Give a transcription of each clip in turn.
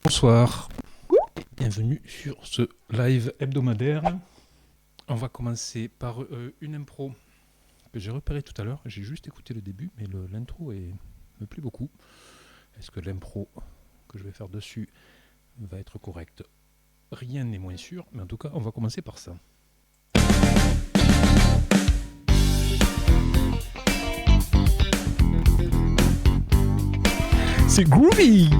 Bonsoir et bienvenue sur ce live hebdomadaire. On va commencer par une impro que j'ai repérée tout à l'heure. J'ai juste écouté le début, mais l'intro me plaît beaucoup. Est-ce que l'impro que je vais faire dessus va être correcte? Rien n'est moins sûr, mais en tout cas, on va commencer par ça. C'est groovy!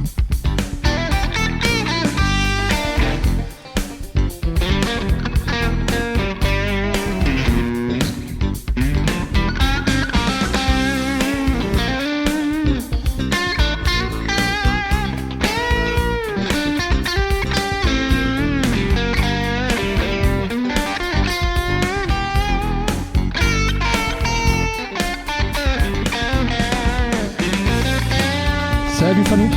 Salut Fanou.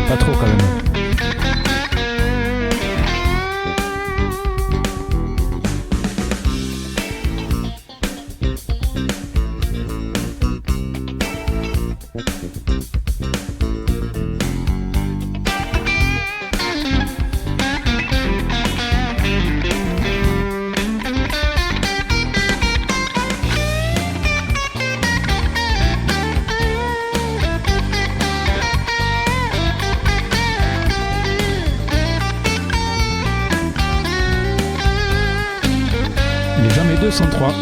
Pas trop quand même. Les jamais 203.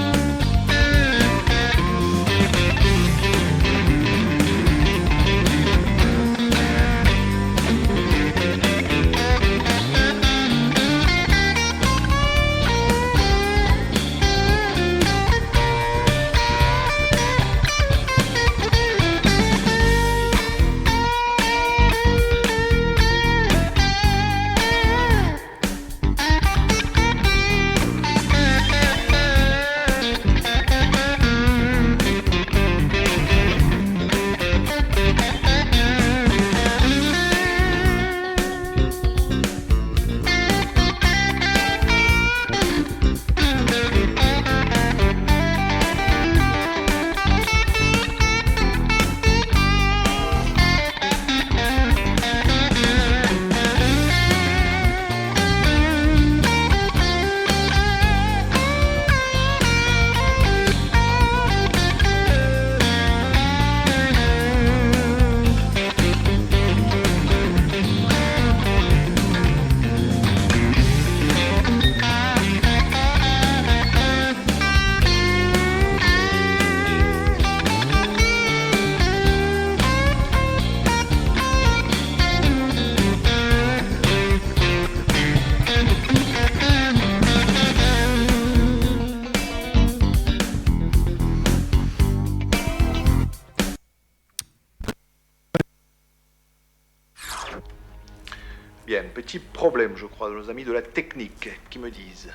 Bien, petit problème, je crois, de nos amis de la technique qui me disent.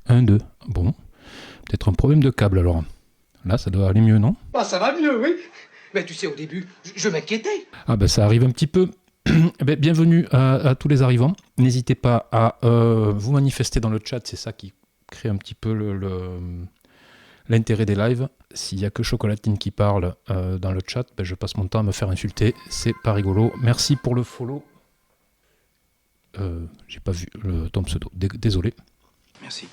1, 2. Bon. Peut-être un problème de câble alors. Là, ça doit aller mieux, non? Bah ça va mieux, oui. Mais tu sais, au début, je m'inquiétais. Ah ben ça arrive un petit peu. Bienvenue à tous les arrivants. N'hésitez pas à vous manifester dans le chat, c'est ça qui crée un petit peu l'intérêt des lives. S'il n'y a que Chocolatine qui parle dans le chat, je passe mon temps à me faire insulter, c'est pas rigolo. Merci pour le follow. J'ai pas vu ton pseudo, désolé. Merci.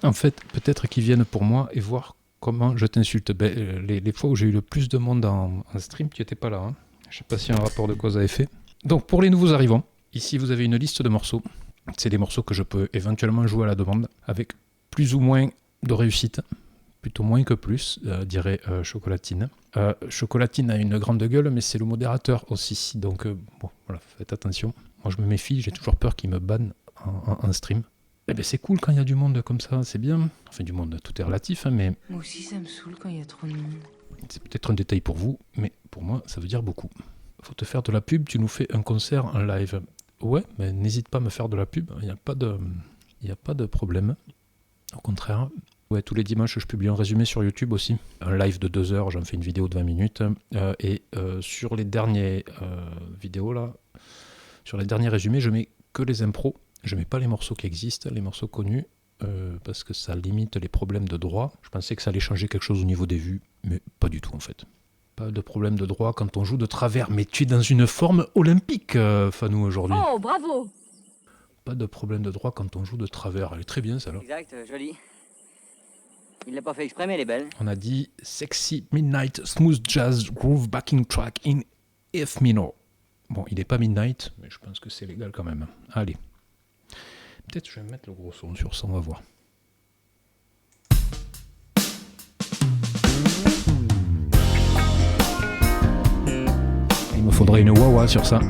En fait, peut-être qu'ils viennent pour moi et voir comment je t'insulte. Les fois où j'ai eu le plus de monde en stream, tu n'étais pas là. Hein. Je ne sais pas si un rapport de cause à effet. Donc pour les nouveaux arrivants, ici vous avez une liste de morceaux. C'est des morceaux que je peux éventuellement jouer à la demande, avec plus ou moins de réussite. Plutôt moins que plus, dirait Chocolatine. Chocolatine a une grande gueule, mais c'est le modérateur aussi. Donc bon, voilà, faites attention. Moi je me méfie, j'ai toujours peur qu'il me banne en stream. Eh ben c'est cool quand il y a du monde comme ça, c'est bien. Enfin du monde, tout est relatif, hein, mais Moi aussi, ça me saoule quand il y a trop de monde. c'est peut-être un détail pour vous, mais pour moi, ça veut dire beaucoup. Faut te faire de la pub, tu nous fais un concert en live. Ouais, mais n'hésite pas à me faire de la pub, il n'y a pas de problème. Au contraire. Ouais, tous les dimanches, je publie un résumé sur YouTube aussi. Un live de 2 heures, j'en fais une vidéo de 20 minutes. Et sur les derniers vidéos, là, sur les derniers résumés, je mets que les impros. Je mets pas les morceaux qui existent, les morceaux connus, parce que ça limite les problèmes de droit. Je pensais que ça allait changer quelque chose au niveau des vues, mais pas du tout en fait. Pas de problème de droit quand on joue de travers. Mais tu es dans une forme olympique, Fanou, aujourd'hui. Oh, bravo! Pas de problème de droit quand on joue de travers. Elle est très bien, celle-là. Exact, jolie. Il l'a pas fait exprès, mais elle est belle. On a dit Sexy Midnight Smooth Jazz Groove Backing Track in F minor. Bon, il n'est pas Midnight, mais je pense que c'est légal quand même. Allez. Peut-être je vais mettre le gros son sur ça, on va voir. Il me faudrait une wah-wah sur ça.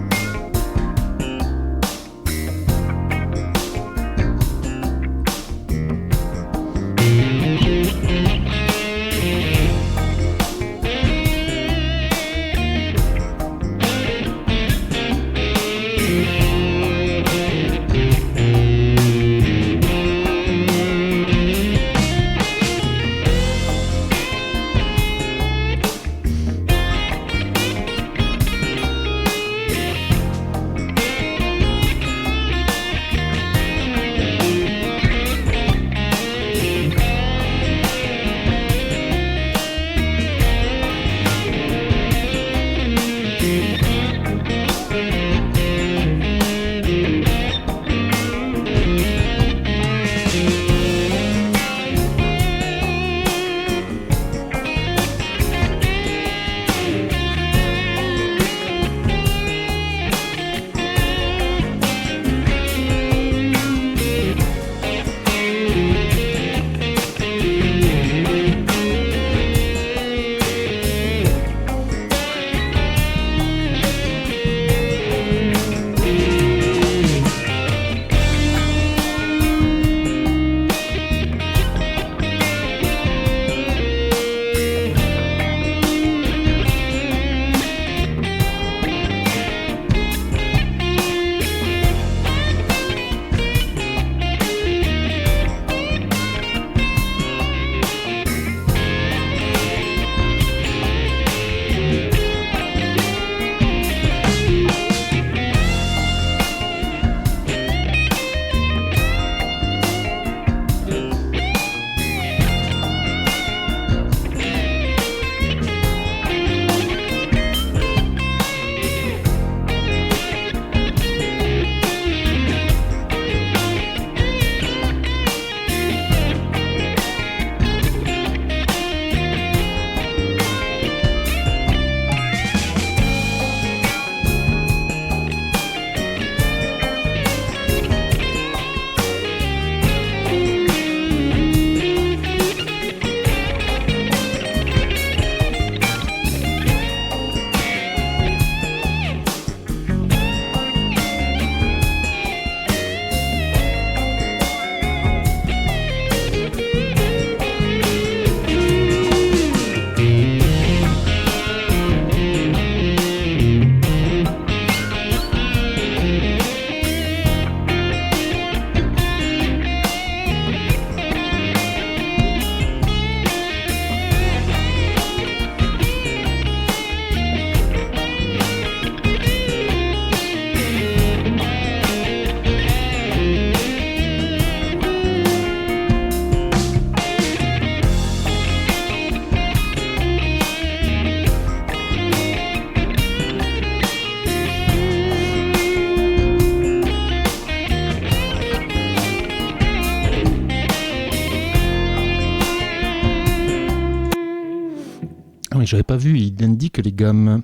mais j'avais pas vu, il indique les gammes.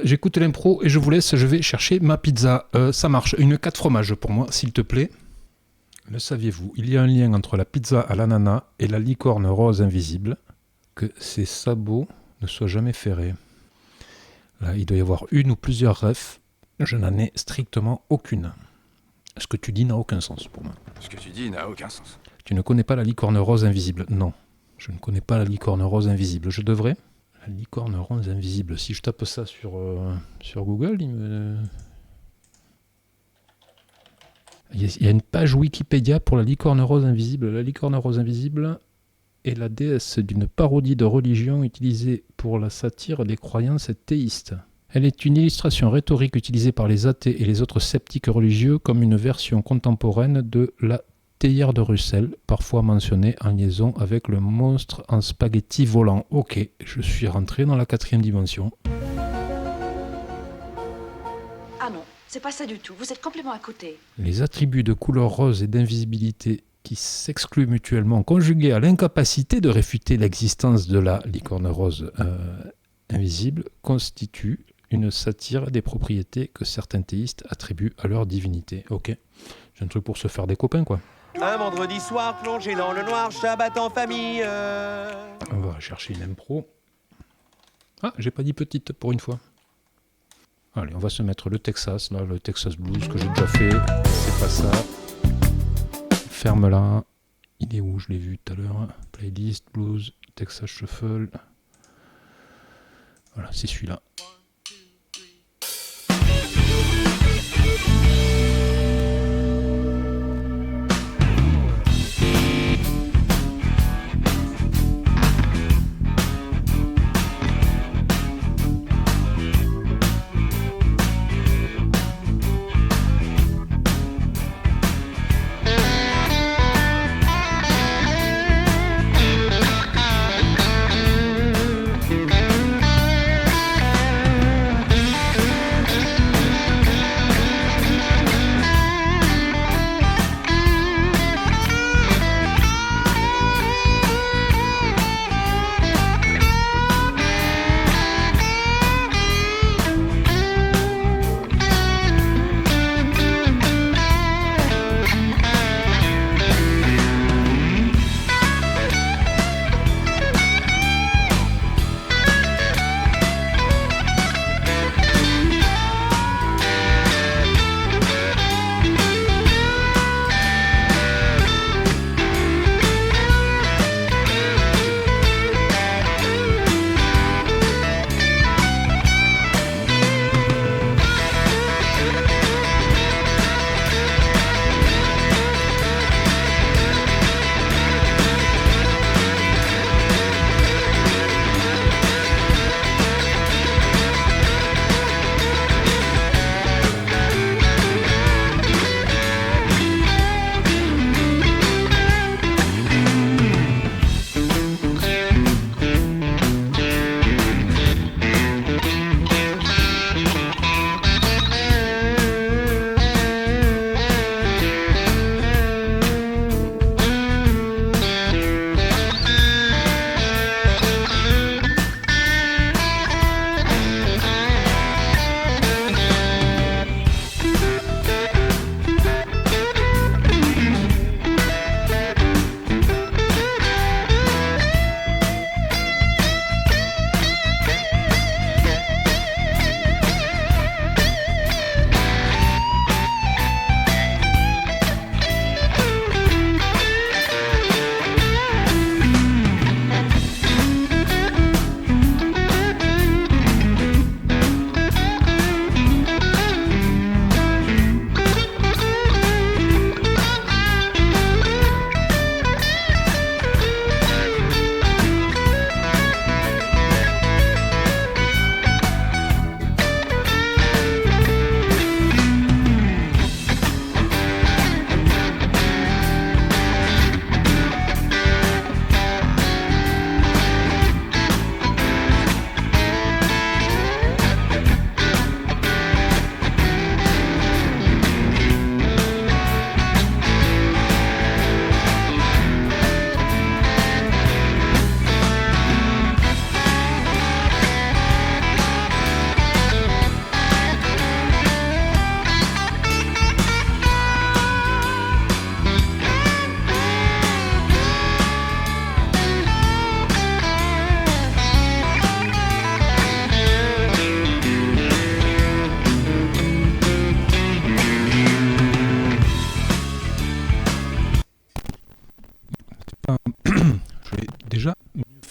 J'écoute l'impro et je vous laisse, je vais chercher ma pizza. Ça marche, une 4 fromages pour moi, s'il te plaît. Le saviez-vous, il y a un lien entre la pizza à l'ananas et la licorne rose invisible, que ses sabots ne soient jamais ferrés. Là, il doit y avoir une ou plusieurs refs, je n'en ai strictement aucune. Ce que tu dis n'a aucun sens pour moi. Ce que tu dis n'a aucun sens. Tu ne connais pas la licorne rose invisible? Non, je ne connais pas la licorne rose invisible. Je devrais? La licorne rose invisible. Si je tape ça sur Google, il y a une page Wikipédia pour la licorne rose invisible. La licorne rose invisible est la déesse d'une parodie de religion utilisée pour la satire des croyances théistes. Elle est une illustration rhétorique utilisée par les athées et les autres sceptiques religieux comme une version contemporaine de la théière de Russell, parfois mentionnée en liaison avec le monstre en spaghetti volant. Ok, je suis rentré dans la 4e dimension. Ah non, c'est pas ça du tout. Vous êtes complètement à côté. Les attributs de couleur rose et d'invisibilité qui s'excluent mutuellement, conjugués à l'incapacité de réfuter l'existence de la licorne rose invisible, constituent une satire des propriétés que certains théistes attribuent à leur divinité. Ok, c'est un truc pour se faire des copains, quoi. Un vendredi soir plongé dans le noir, Shabbat en famille. On va chercher une impro. Ah, j'ai pas dit petite pour une fois. Allez, on va se mettre le Texas, là, le Texas Blues que j'ai déjà fait. C'est pas ça. Ferme-la. Il est où? Je l'ai vu tout à l'heure. Playlist, Blues, Texas Shuffle. Voilà, c'est celui-là.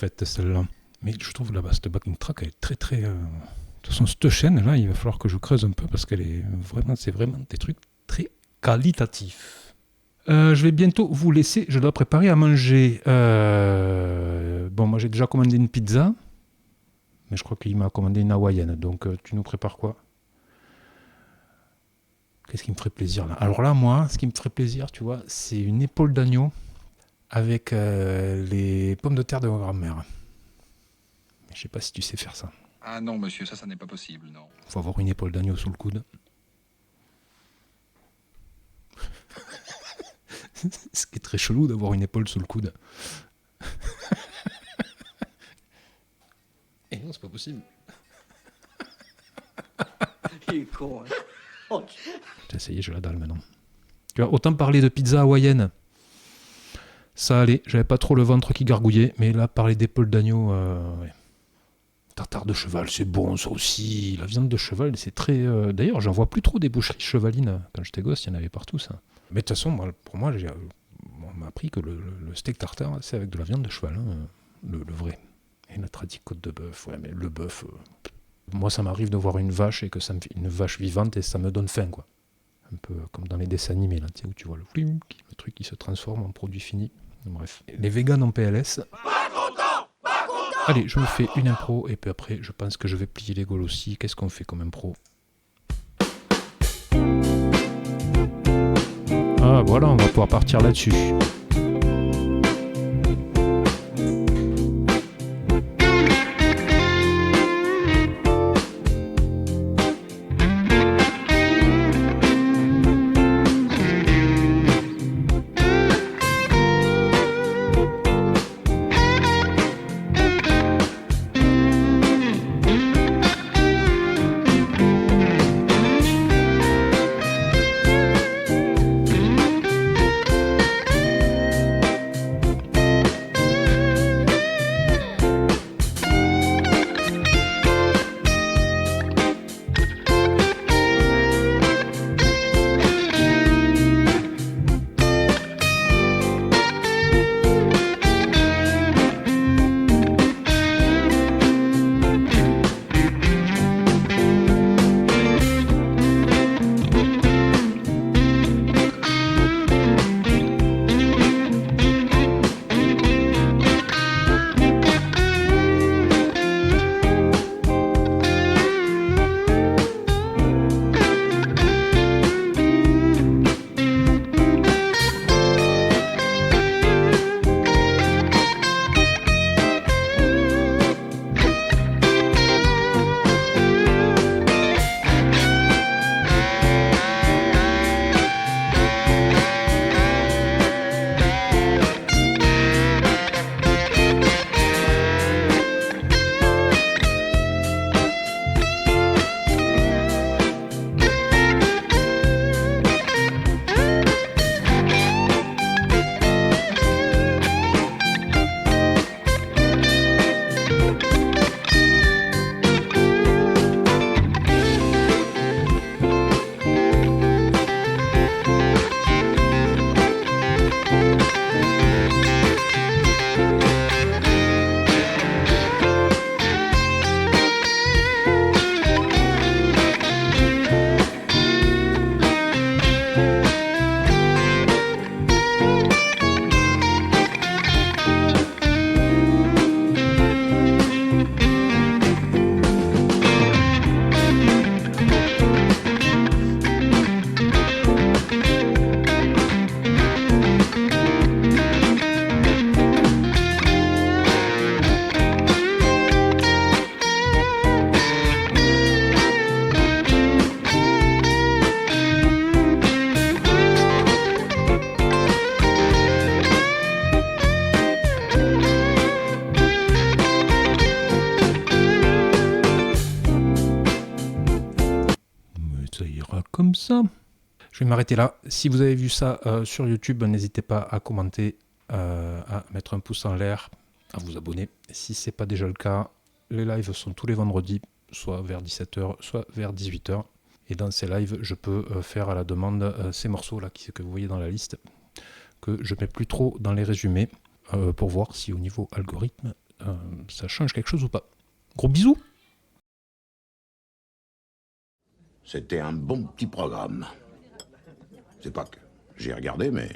faite celle-là. Mais je trouve là-bas, cette backing track, elle est très très... De toute façon, cette chaîne-là, il va falloir que je creuse un peu parce qu'elle est vraiment, c'est vraiment des trucs très qualitatifs. Je vais bientôt vous laisser, je dois préparer à manger. Bon, moi j'ai déjà commandé une pizza, mais je crois qu'il m'a commandé une hawaïenne. Donc tu nous prépares quoi? Qu'est-ce qui me ferait plaisir là? Alors là, moi, ce qui me ferait plaisir, tu vois, c'est une épaule d'agneau avec les pommes de terre de ma grand-mère. Je sais pas si tu sais faire ça. Ah non, monsieur, ça n'est pas possible, non. Faut avoir une épaule d'agneau sous le coude. Ce qui est très chelou d'avoir une épaule sous le coude. Et non, c'est pas possible. Il est con, hein. Oh, J'ai essayé, je la dalle maintenant. Tu vois, autant parler de pizza hawaïenne. Ça allait, j'avais pas trop le ventre qui gargouillait, mais là, parler d'épaule d'agneau, ouais. Tartare de cheval, c'est bon, ça aussi. La viande de cheval, c'est très... D'ailleurs, j'en vois plus trop des boucheries chevalines. Quand j'étais gosse, il y en avait partout, ça. Mais de toute façon, pour moi, on m'a appris que le steak tartare, c'est avec de la viande de cheval, hein, le vrai. Et la tradie côte de bœuf, ouais, mais le bœuf... moi, ça m'arrive de voir une vache, et que ça me fait une vache vivante, et ça me donne faim, quoi. Un peu comme dans les dessins animés, là, tu sais, où tu vois le truc qui se transforme en produit fini. Bref. Les véganes en PLS... Allez, je me fais une impro et puis après, je pense que je vais plier les gaules aussi. Qu'est-ce qu'on fait comme impro? Ah voilà, on va pouvoir partir là-dessus. Comme ça. Je vais m'arrêter là. Si vous avez vu ça sur YouTube, n'hésitez pas à commenter, à mettre un pouce en l'air, à vous abonner. Si ce n'est pas déjà le cas, les lives sont tous les vendredis, soit vers 17h, soit vers 18h. Et dans ces lives, je peux faire à la demande ces morceaux-là que vous voyez dans la liste, que je ne mets plus trop dans les résumés, pour voir si au niveau algorithme, ça change quelque chose ou pas. Gros bisous. C'était un bon petit programme. C'est pas que j'ai regardé, mais